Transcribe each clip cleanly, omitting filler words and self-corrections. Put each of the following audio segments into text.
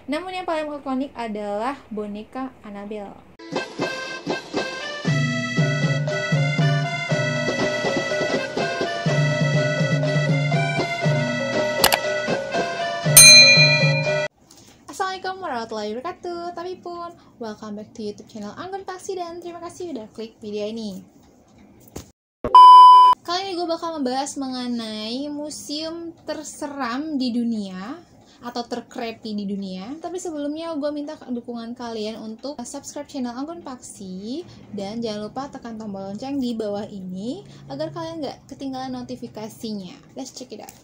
Namun yang paling ikonik adalah boneka Annabelle. Assalamualaikum warahmatullahi wabarakatuh. Tapi pun, welcome back to YouTube channel Anggun Paksi dan terima kasih udah klik video ini. Kali ini gue bakal membahas mengenai museum terseram di dunia atau tercreepy di dunia. Tapi sebelumnya gue minta dukungan kalian untuk subscribe channel Anggun Paksi dan jangan lupa tekan tombol lonceng di bawah ini agar kalian gak ketinggalan notifikasinya. Let's check it out.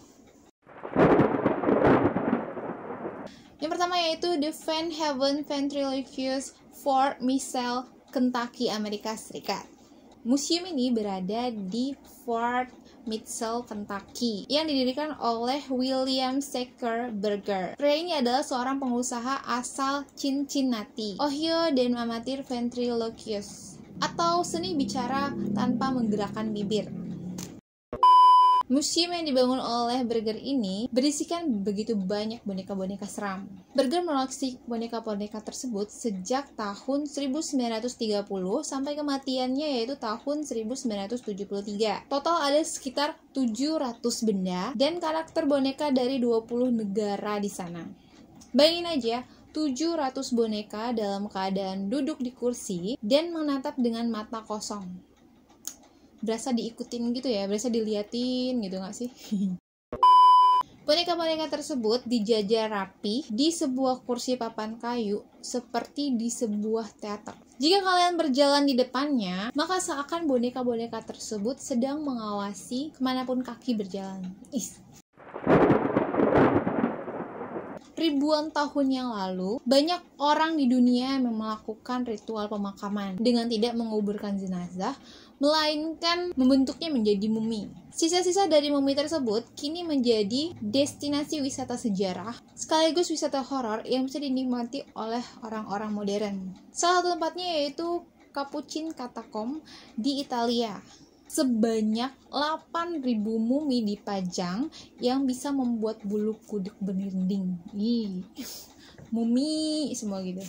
Yang pertama yaitu The Van Haven Ventriloquist Fort Michel, Kentucky, Amerika Serikat. Museum ini berada di Fort Michel, Kentucky, yang didirikan oleh William Shaker Berger. Pria ini adalah seorang pengusaha asal Cincinnati, Ohio, dan amatir ventriloquist atau seni bicara tanpa menggerakkan bibir. Museum yang dibangun oleh Berger ini berisikan begitu banyak boneka-boneka seram. Berger mengoleksi boneka-boneka tersebut sejak tahun 1930 sampai kematiannya yaitu tahun 1973. Total ada sekitar 700 benda dan karakter boneka dari 20 negara di sana. Bayangin aja, 700 boneka dalam keadaan duduk di kursi dan menatap dengan mata kosong. Berasa diikutin gitu ya, berasa diliatin gitu gak sih? Boneka-boneka tersebut dijajar rapi di sebuah kursi papan kayu seperti di sebuah teater. Jika kalian berjalan di depannya, maka seakan boneka-boneka tersebut sedang mengawasi kemanapun kaki berjalan. Ribuan tahun yang lalu, banyak orang di dunia yang melakukan ritual pemakaman dengan tidak menguburkan jenazah, melainkan membentuknya menjadi mumi. Sisa-sisa dari mumi tersebut kini menjadi destinasi wisata sejarah, sekaligus wisata horor yang bisa dinikmati oleh orang-orang modern. Salah satu tempatnya yaitu Capucine Catacomb di Italia. Sebanyak 8.000 mumi dipajang yang bisa membuat bulu kuduk bermerinding. Mumi semua gitu.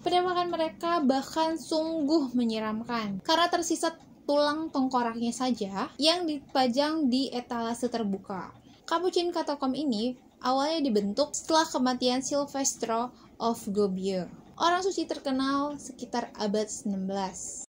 Penampakan mereka bahkan sungguh menyeramkan karena tersisa tulang tengkoraknya saja yang dipajang di etalase terbuka. Capucine Catacomb ini awalnya dibentuk setelah kematian Silvestro of Gubbio, orang suci terkenal sekitar abad 19.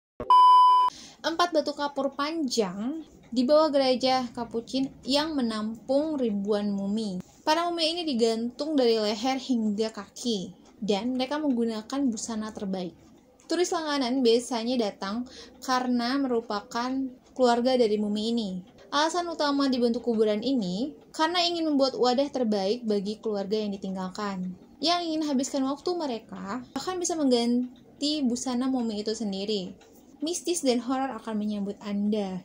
4 batu kapur panjang di bawah gereja Capucine yang menampung ribuan mumi. Para mumi ini digantung dari leher hingga kaki dan mereka menggunakan busana terbaik. Turis langganan biasanya datang karena merupakan keluarga dari mumi ini. Alasan utama dibentuk kuburan ini karena ingin membuat wadah terbaik bagi keluarga yang ditinggalkan, yang ingin habiskan waktu mereka, bahkan bisa mengganti busana mumi itu sendiri. Mistis dan horor akan menyambut Anda.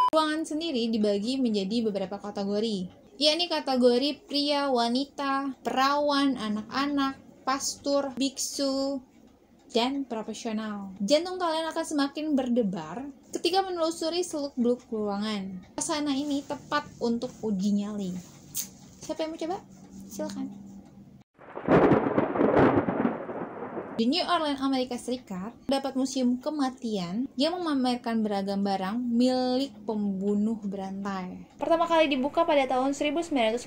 Ruangan sendiri dibagi menjadi beberapa kategori, yakni kategori pria, wanita, perawan, anak-anak, pastor, biksu, dan profesional. Jantung kalian akan semakin berdebar ketika menelusuri seluk-beluk ruangan. Suasana ini tepat untuk uji nyali. Siapa yang mau coba? Silakan. Di New Orleans, Amerika Serikat, terdapat museum kematian yang memamerkan beragam barang milik pembunuh berantai. Pertama kali dibuka pada tahun 1955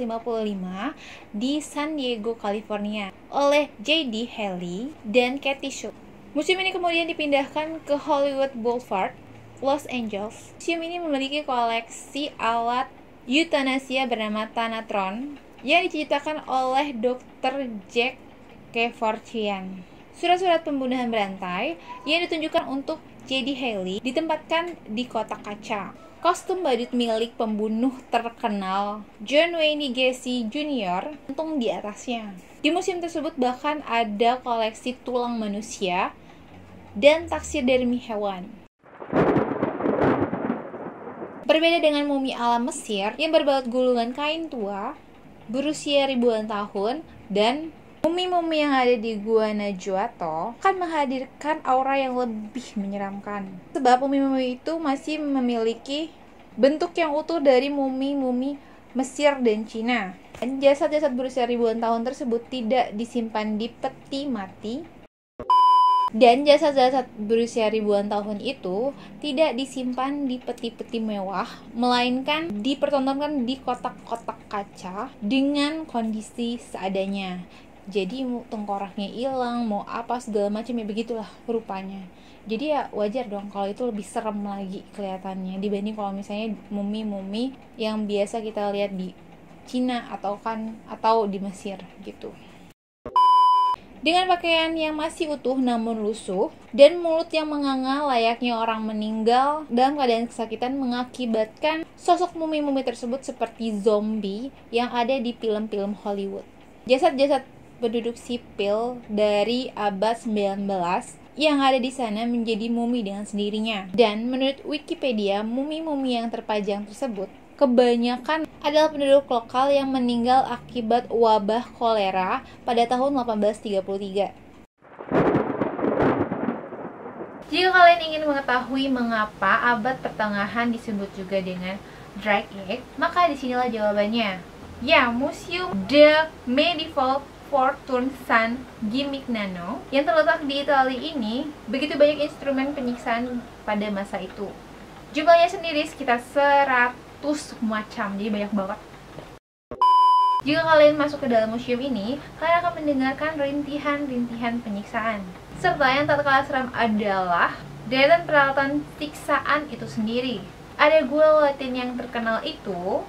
di San Diego, California, oleh J.D. Haley dan Kathy Schultz. Museum ini kemudian dipindahkan ke Hollywood Boulevard, Los Angeles. Museum ini memiliki koleksi alat eutanasia bernama Thanatron yang diciptakan oleh Dr. Jack Kevorkian. Surat-surat pembunuhan berantai yang ditunjukkan untuk J.D. Haley ditempatkan di kotak kaca. Kostum badut milik pembunuh terkenal John Wayne Gacy Jr. gantung di atasnya. Di museum tersebut bahkan ada koleksi tulang manusia dan taksidermi hewan. Berbeda dengan mumi ala Mesir yang berbalut gulungan kain tua berusia ribuan tahun dan mumi-mumi yang ada di Guanajuato akan menghadirkan aura yang lebih menyeramkan. Sebab mumi-mumi itu masih memiliki bentuk yang utuh dari mumi-mumi Mesir, dan Cina. Dan jasad-jasad berusia ribuan tahun tersebut tidak disimpan di peti mati. Dan jasad-jasad berusia ribuan tahun itu tidak disimpan di peti-peti mewah, melainkan dipertontonkan di kotak-kotak kaca dengan kondisi seadanya. Jadi mau tengkoraknya hilang, mau apa segala macam, ya begitulah rupanya. Jadi ya wajar dong kalau itu lebih serem lagi kelihatannya dibanding kalau misalnya mumi-mumi yang biasa kita lihat di Cina atau di Mesir gitu. Dengan pakaian yang masih utuh namun lusuh dan mulut yang menganga layaknya orang meninggal dalam keadaan kesakitan mengakibatkan sosok mumi-mumi tersebut seperti zombie yang ada di film-film Hollywood. Jasad-jasad penduduk sipil dari abad 19 yang ada di sana menjadi mumi dengan sendirinya. Dan menurut Wikipedia, mumi-mumi yang terpajang tersebut kebanyakan adalah penduduk lokal yang meninggal akibat wabah kolera pada tahun 1833. Jika kalian ingin mengetahui mengapa abad pertengahan disebut juga dengan Dark Age, maka disinilah jawabannya. Ya, Museum de Medieval Fortune San Gimignano yang terletak di Italia ini begitu banyak instrumen penyiksaan pada masa itu. Jumlahnya sendiri sekitar 100 macam, jadi banyak banget. Jika kalian masuk ke dalam museum ini, kalian akan mendengarkan rintihan-rintihan penyiksaan. Serta yang tak kalah seram adalah deretan peralatan siksaan itu sendiri. Ada gula latin yang terkenal itu,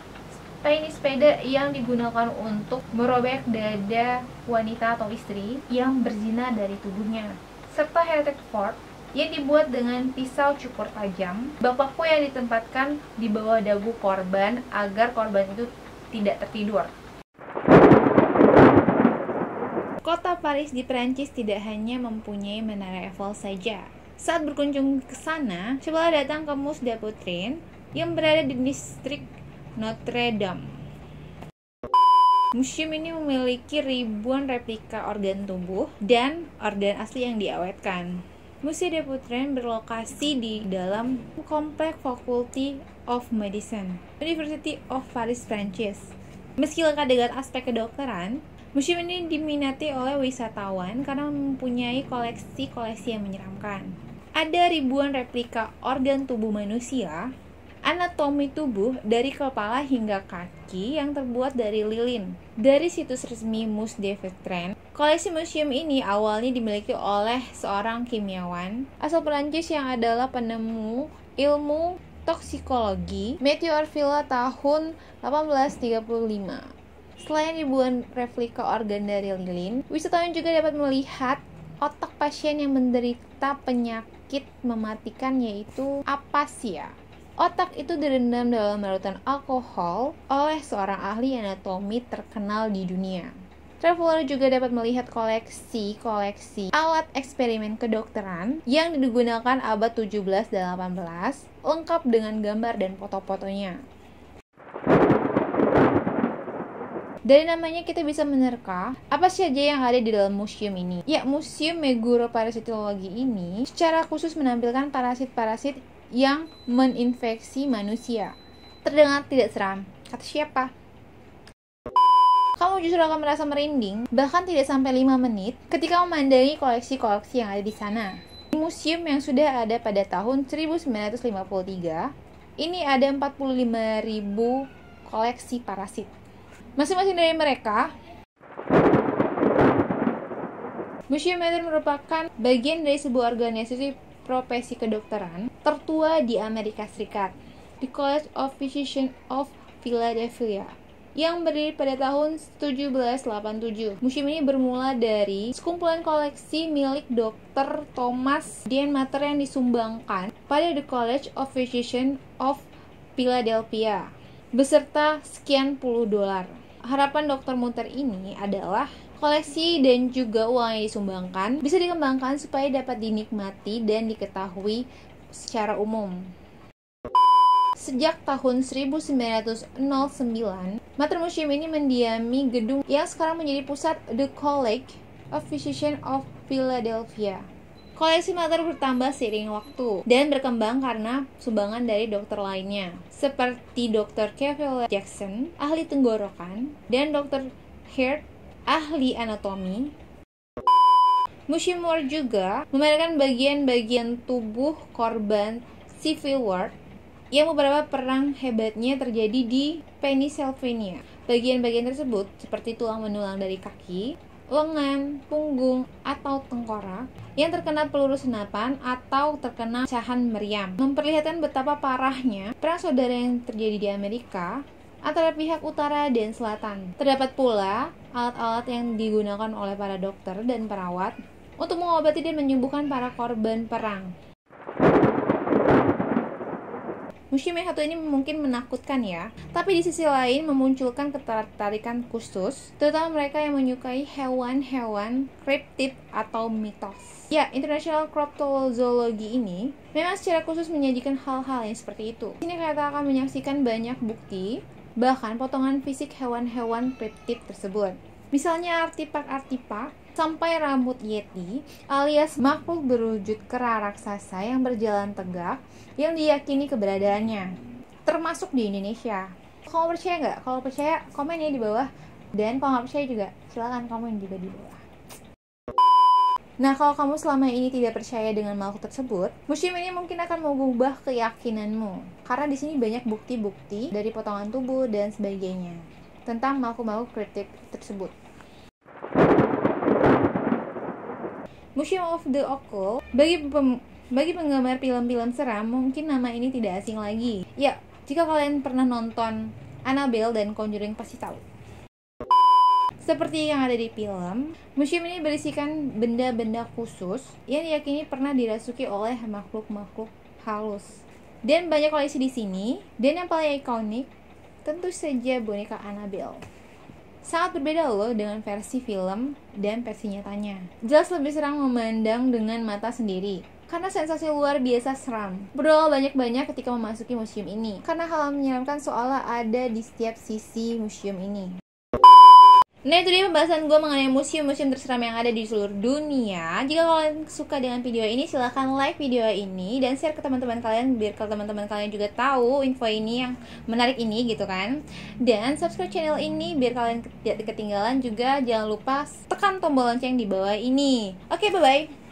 ini sepeda yang digunakan untuk merobek dada wanita atau istri yang berzina dari tubuhnya. Serta heretic fork yang dibuat dengan pisau cukur tajam, bak paku yang ditempatkan di bawah dagu korban agar korban itu tidak tertidur. Kota Paris di Prancis tidak hanya mempunyai Menara Eiffel saja. Saat berkunjung ke sana, cobalah datang ke Musée de Poitrine yang berada di distrik Notre Dame. Museum ini memiliki ribuan replika organ tubuh dan organ asli yang diawetkan. Musée de Poitrine berlokasi di dalam komplek Faculty of Medicine, University of Paris, Prancis. Meski lengkap dengan aspek kedokteran, museum ini diminati oleh wisatawan karena mempunyai koleksi-koleksi yang menyeramkan. Ada ribuan replika organ tubuh manusia, anatomi tubuh dari kepala hingga kaki yang terbuat dari lilin. Dari situs resmi Musée de Poitrine, koleksi museum ini awalnya dimiliki oleh seorang kimiawan asal Perancis yang adalah penemu ilmu toksikologi Mathieu Orfila tahun 1835. Selain ribuan replika organ dari lilin, wisatawan juga dapat melihat otak pasien yang menderita penyakit mematikan yaitu apasia. Otak itu direndam dalam larutan alkohol oleh seorang ahli anatomi terkenal di dunia. Traveler juga dapat melihat koleksi alat eksperimen kedokteran yang digunakan abad 17 dan 18, lengkap dengan gambar dan foto-fotonya. Dari namanya kita bisa menerka apa saja yang ada di dalam museum ini. Ya, Museum Megaroparasitologi ini secara khusus menampilkan parasit-parasit yang meninfeksi manusia. Terdengar tidak seram? Kata siapa? Kamu justru akan merasa merinding, bahkan tidak sampai 5 menit ketika memandangi koleksi-koleksi yang ada di sana. Di museum yang sudah ada pada tahun 1953, ini ada 45.000 koleksi parasit. Masing-masing dari mereka, Museum Medicine merupakan bagian dari sebuah organisasi profesi kedokteran tertua di Amerika Serikat, The College of Physicians of Philadelphia, yang berdiri pada tahun 1787. Museum ini bermula dari sekumpulan koleksi milik Dr. Thomas Denmater yang disumbangkan pada The College of Physicians of Philadelphia beserta sekian puluh dolar. Harapan Dr. Muter ini adalah koleksi dan juga uang yang disumbangkan bisa dikembangkan supaya dapat dinikmati dan diketahui secara umum. Sejak tahun 1909, Mater Museum ini mendiami gedung yang sekarang menjadi pusat The College of Physicians of Philadelphia. Koleksi Mater bertambah seiring waktu dan berkembang karena sumbangan dari dokter lainnya, seperti Dr. Kevin Jackson, ahli tenggorokan, dan Dr. Heard, ahli anatomi. Museum War juga memamerkan bagian-bagian tubuh korban Civil War yang beberapa perang hebatnya terjadi di Pennsylvania. Bagian-bagian tersebut seperti tulang benulang dari kaki, lengan, punggung, atau tengkorak yang terkena peluru senapan atau terkena pecahan meriam, memperlihatkan betapa parahnya perang saudara yang terjadi di Amerika antara pihak utara dan selatan. Terdapat pula alat-alat yang digunakan oleh para dokter dan perawat untuk mengobati dan menyembuhkan para korban perang. Museum yang satu ini mungkin menakutkan ya, tapi di sisi lain memunculkan ketertarikan khusus, terutama mereka yang menyukai hewan-hewan kriptid atau mitos. Ya, International Cryptozoology ini memang secara khusus menyajikan hal-hal yang seperti itu. Ini kita akan menyaksikan banyak bukti, bahkan potongan fisik hewan-hewan kriptid tersebut. Misalnya artefak-artefak sampai rambut yeti alias makhluk berwujud kera raksasa yang berjalan tegak yang diyakini keberadaannya, termasuk di Indonesia. Kalau percaya nggak? Kalau percaya komen ya di bawah, dan kalau nggak percaya juga silakan komen juga di bawah. Nah, kalau kamu selama ini tidak percaya dengan makhluk tersebut, museum ini mungkin akan mengubah keyakinanmu, karena di sini banyak bukti-bukti dari potongan tubuh dan sebagainya tentang makhluk-makhluk kriptid tersebut. Museum of the Occult, bagi penggemar film-film seram, mungkin nama ini tidak asing lagi. Ya, jika kalian pernah nonton Annabelle dan Conjuring pasti tahu. Seperti yang ada di film, museum ini berisikan benda-benda khusus yang diyakini pernah dirasuki oleh makhluk-makhluk halus. Dan banyak koleksi di sini, dan yang paling ikonik tentu saja boneka Annabelle. Sangat berbeda loh dengan versi film dan versi nyatanya. Jelas lebih seram memandang dengan mata sendiri, karena sensasi luar biasa seram. Berdoa banyak-banyak ketika memasuki museum ini, karena hal menyeramkan seolah ada di setiap sisi museum ini. Nah, itu dia pembahasan gue mengenai museum-museum terseram yang ada di seluruh dunia. Jika kalian suka dengan video ini, silahkan like video ini dan share ke teman-teman kalian, biar teman-teman kalian juga tahu info ini yang menarik ini gitu kan. Dan subscribe channel ini biar kalian tidak ketinggalan juga. Jangan lupa tekan tombol lonceng di bawah ini. Oke, bye-bye.